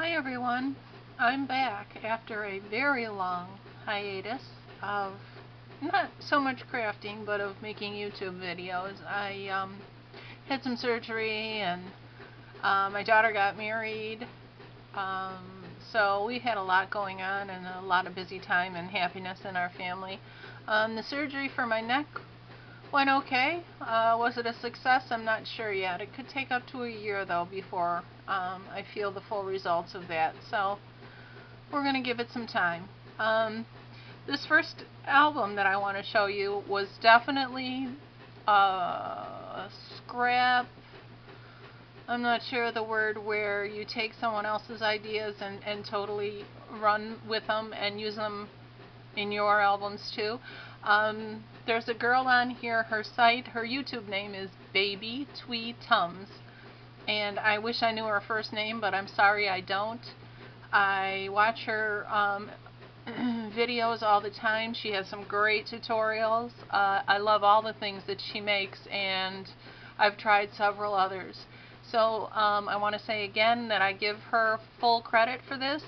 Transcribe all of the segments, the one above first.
Hi everyone, I'm back after a very long hiatus of not so much crafting but of making YouTube videos. I had some surgery and my daughter got married, so we had a lot going on and a lot of busy time and happiness in our family. The surgery for my neck went okay. Was it a success? I'm not sure yet. It could take up to a year though before I feel the full results of that. So we're going to give it some time. This first album that I want to show you was definitely a scrap. I'm not sure the word, where you take someone else's ideas and totally run with them and use them in your albums too. There's a girl on here, her YouTube name is Baby Twee Tums, and I wish I knew her first name, but I'm sorry I don't. I watch her videos all the time. She has some great tutorials. I love all the things that she makes, and I've tried several others. So I want to say again that I give her full credit for this.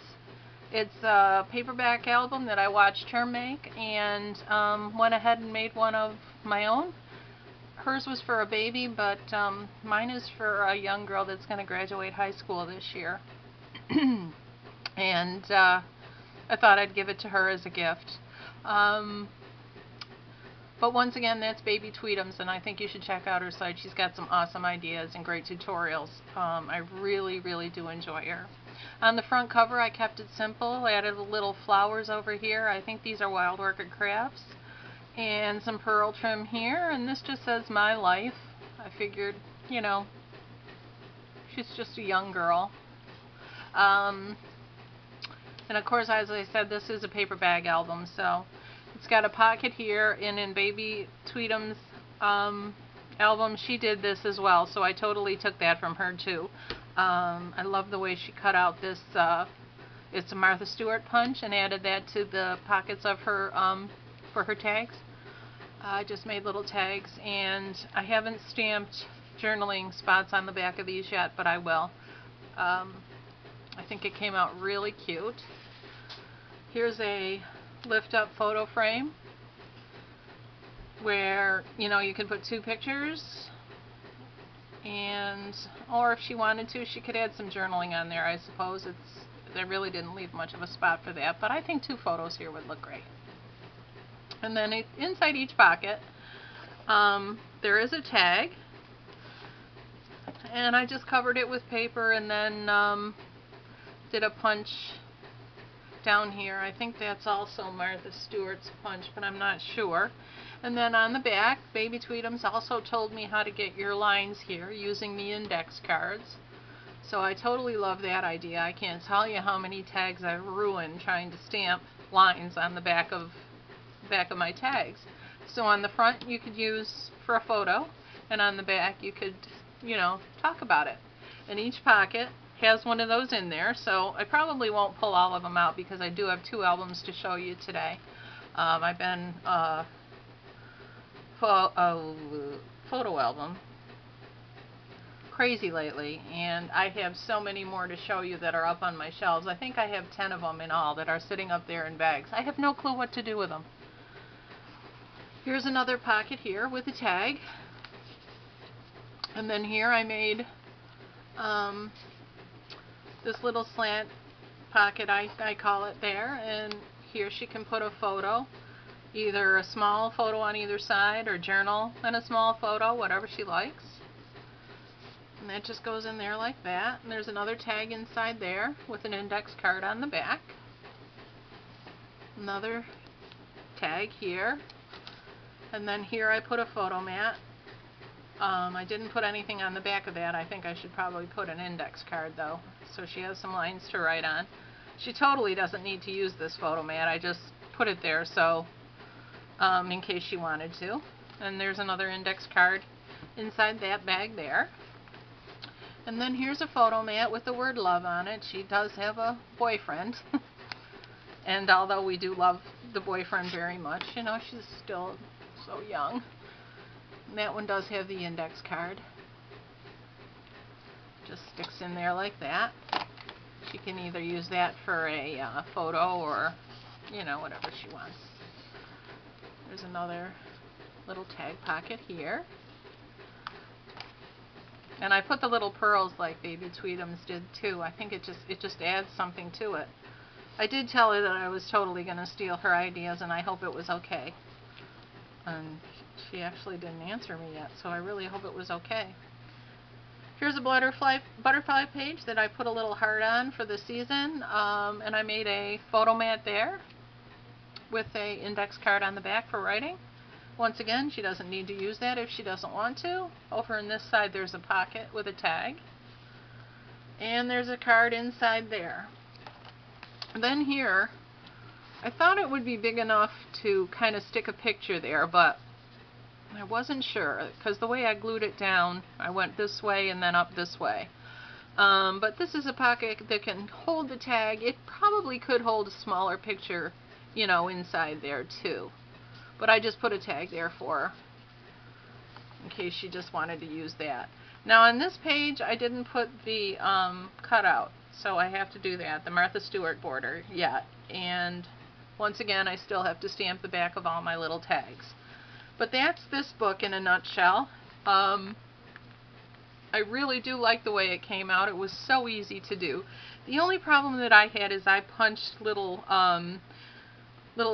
It's a paperback album that I watched her make and went ahead and made one of my own. Hers was for a baby, but mine is for a young girl that's going to graduate high school this year. And I thought I'd give it to her as a gift. But once again, that's Baby Tweetums, and I think you should check out her site. She's got some awesome ideas and great tutorials. I really, really do enjoy her. On the front cover, I kept it simple. I added little flowers over here. I think these are Wild Orchid Crafts. And some pearl trim here, and this just says My Life. I figured, you know, she's just a young girl. And of course, as I said, this is a paper bag album, so it's got a pocket here, and in Baby Tweetums' album, she did this as well, so I totally took that from her too. I love the way she cut out this, it's a Martha Stewart punch, and added that to the pockets of her, for her tags. I just made little tags, and I haven't stamped journaling spots on the back of these yet, but I will. I think it came out really cute. Here's a lift-up photo frame where, you know, you could put two pictures, and or if she wanted to, she could add some journaling on there. I suppose they really didn't leave much of a spot for that, but I think two photos here would look great. And then inside each pocket there is a tag, and I just covered it with paper and then did a punch down here. I think that's also Martha Stewart's punch, but I'm not sure. And then on the back, Baby Tweetums also told me how to get your lines here using the index cards. So I totally love that idea. I can't tell you how many tags I've ruined trying to stamp lines on the back of my tags. So on the front you could use for a photo, and on the back you could, you know, talk about it. And each pocket has one of those in there, so I probably won't pull all of them out because I do have two albums to show you today. I've been photo album crazy lately, and I have so many more to show you that are up on my shelves. I think I have 10 of them in all that are sitting up there in bags. I have no clue what to do with them. Here's another pocket here with a tag, and then here I made this little slant pocket, I call it there, and here she can put a photo, either a small photo on either side or journal and a small photo, whatever she likes. And that just goes in there like that. And there's another tag inside there with an index card on the back. Another tag here. And then here I put a photo mat. I didn't put anything on the back of that. I think I should probably put an index card though, so she has some lines to write on. She totally doesn't need to use this photo mat. I just put it there so in case she wanted to. And there's another index card inside that bag there. And then here's a photo mat with the word love on it. She does have a boyfriend. And although we do love the boyfriend very much, you know, she's still so young. And that one does have the index card. Just sticks in there like that. She can either use that for a photo or, you know, whatever she wants. There's another little tag pocket here. And I put the little pearls like Baby Tweedums did too. I think it just adds something to it. I did tell her that I was totally going to steal her ideas, and I hope it was okay. And she actually didn't answer me yet, so I really hope it was okay. Here's a butterfly page that I put a little heart on for the season, and I made a photo mat there with a index card on the back for writing. Once again, she doesn't need to use that if she doesn't want to. Over on this side there's a pocket with a tag, and there's a card inside there. Then here, I thought it would be big enough to kind of stick a picture there, but I wasn't sure because the way I glued it down, I went this way and then up this way. But this is a pocket that can hold the tag. It probably could hold a smaller picture, you know, inside there too. But I just put a tag there for her in case she just wanted to use that. Now on this page, I didn't put the cutout, so I have to do that, the Martha Stewart border yet. And once again, I still have to stamp the back of all my little tags. But that's this book in a nutshell. I really do like the way it came out. It was so easy to do. The only problem that I had is I punched little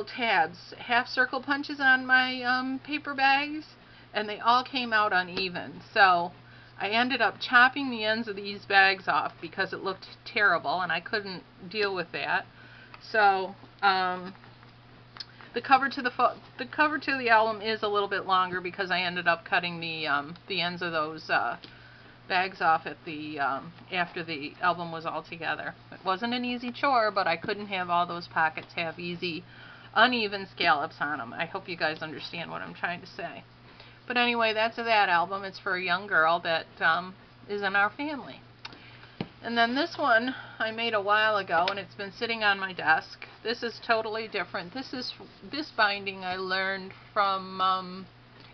tabs, half circle punches on my paper bags, and they all came out uneven. So I ended up chopping the ends of these bags off because it looked terrible and I couldn't deal with that. So the cover to the album is a little bit longer because I ended up cutting the ends of those bags off at the after the album was all together. It wasn't an easy chore, but I couldn't have all those pockets have easy uneven scallops on them. I hope you guys understand what I'm trying to say. But anyway, that's that album. It's for a young girl that is in our family. And then this one I made a while ago, and it's been sitting on my desk. This is totally different. This binding I learned from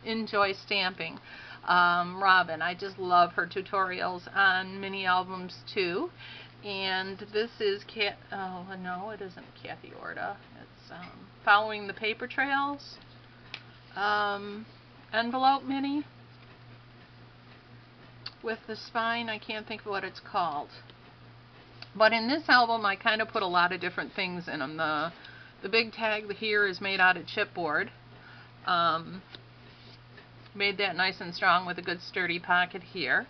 Enjoy Stamping. Robin. I just love her tutorials on mini albums too. And this is oh no, it isn't Kathy Orta. It's Following the Paper Trails envelope mini with the spine. I can't think of what it's called. But in this album I kind of put a lot of different things in them. The big tag here is made out of chipboard. Made that nice and strong with a good sturdy pocket here.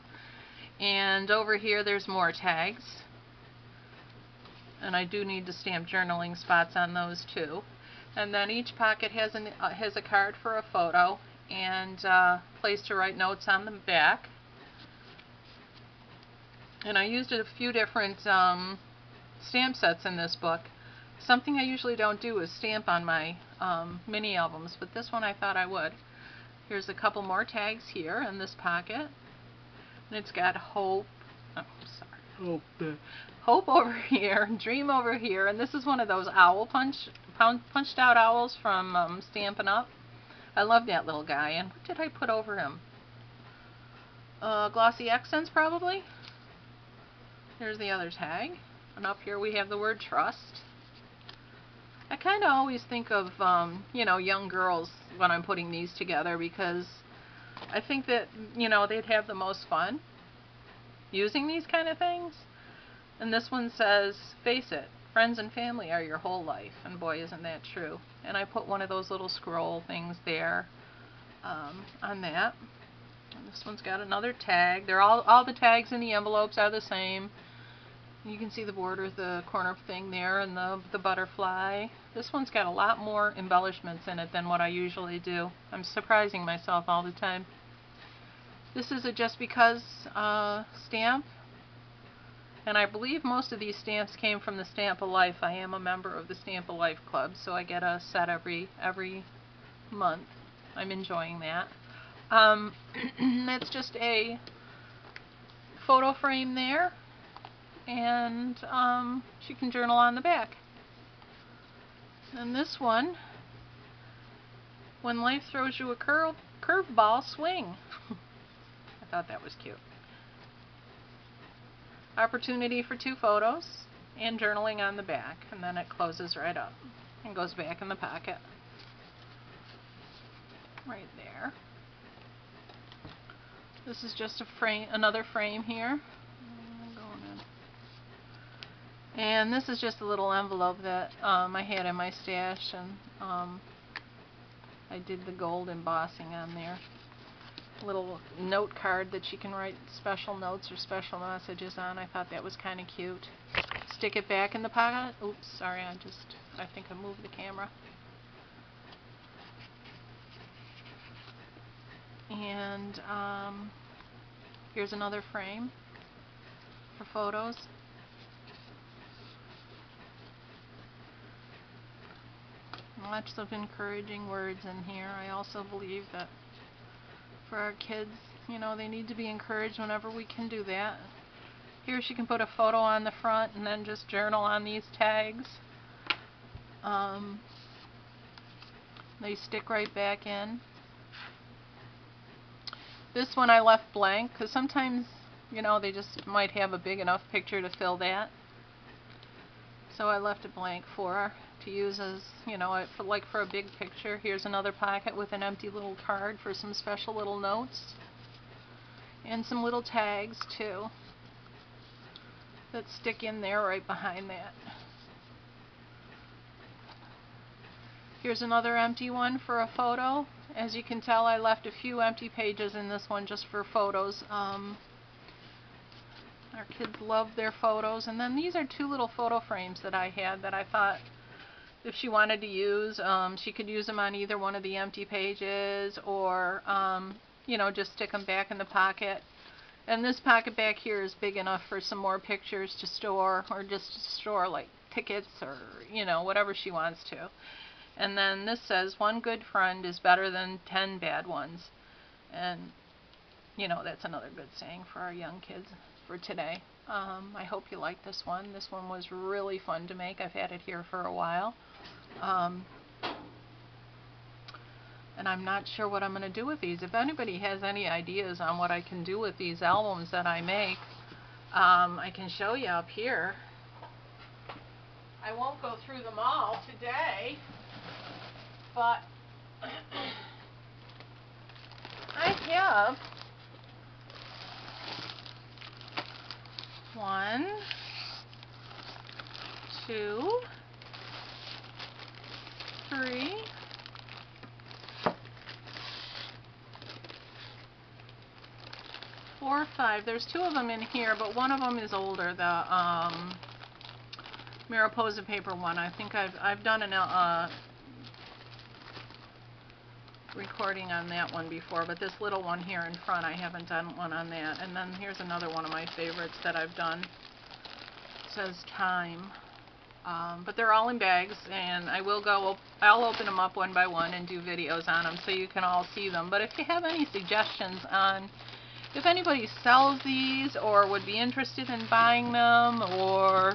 And over here there's more tags. And I do need to stamp journaling spots on those too. And then each pocket has a card for a photo and a place to write notes on the back. And I used a few different stamp sets in this book. Something I usually don't do is stamp on my mini albums, but this one I thought I would. Here's a couple more tags here in this pocket. And it's got hope. Oh, sorry. Hope over here, dream over here, and this is one of those owl punched out owls from Stampin' Up. I love that little guy. And what did I put over him? Glossy accents probably. There's the other tag. And up here we have the word trust. I kind of always think of you know, young girls when I'm putting these together, because I think that, you know, they'd have the most fun using these kind of things. And this one says, face it, friends and family are your whole life. And boy, isn't that true. And I put one of those little scroll things there on that. And this one's got another tag. They're all the tags in the envelopes are the same. You can see the border, the corner thing there, and the butterfly. This one's got a lot more embellishments in it than what I usually do. I'm surprising myself all the time. This is a Just Because stamp. And I believe most of these stamps came from the Stamp-A-Life. I am a member of the Stamp-A-Life Club, so I get a set every month. I'm enjoying that. That's just a photo frame there, and she can journal on the back. And this one, when life throws you a curveball, swing. I thought that was cute. Opportunity for 2 photos. and journaling on the back, and then it closes right up and goes back in the pocket. Right there. This is just a frame, another frame here. And this is just a little envelope that I had in my stash, and I did the gold embossing on there. A little note card that you can write special notes or special messages on. I thought that was kind of cute. Stick it back in the pocket. Oops, sorry, I think I moved the camera. And here's another frame for photos. Lots of encouraging words in here. I also believe that for our kids, you know, they need to be encouraged whenever we can do that. Here she can put a photo on the front and then just journal on these tags. They stick right back in. This one I left blank because sometimes, you know, they just might have a big enough picture to fill that. So I left it blank for her to use as, you know, like for a big picture. Here's another pocket with an empty little card for some special little notes. And some little tags too that stick in there right behind that. Here's another empty one for a photo. As you can tell, I left a few empty pages in this one just for photos. Our kids love their photos. And then these are two little photo frames that I had that I thought if she wanted to use, she could use them on either one of the empty pages, or you know, just stick them back in the pocket. And this pocket back here is big enough for some more pictures to store, or just to store like tickets or, you know, whatever she wants to. And then this says, "One good friend is better than 10 bad ones." And, you know, that's another good saying for our young kids for today. I hope you like this one. This one was really fun to make. I've had it here for a while. And I'm not sure what I'm going to do with these. If anybody has any ideas on what I can do with these albums that I make, I can show you up here. I won't go through them all today, but I have 1, 2, 3, 4, 5. There's 2 of them in here, but one of them is older. The Mariposa paper one. I think I've done a recording on that one before, but this little one here in front, I haven't done one on that. And then here's another one of my favorites that I've done. It says Time. But they're all in bags, and I'll open them up one by one and do videos on them so you can all see them. But if you have any suggestions on if anybody sells these or would be interested in buying them, or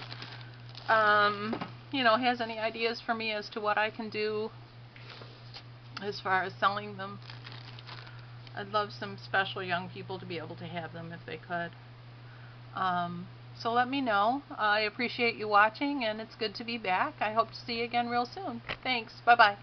you know, has any ideas for me as to what I can do as far as selling them, I'd love some special young people to be able to have them if they could. So let me know. I appreciate you watching, and it's good to be back. I hope to see you again real soon. Thanks. Bye-bye.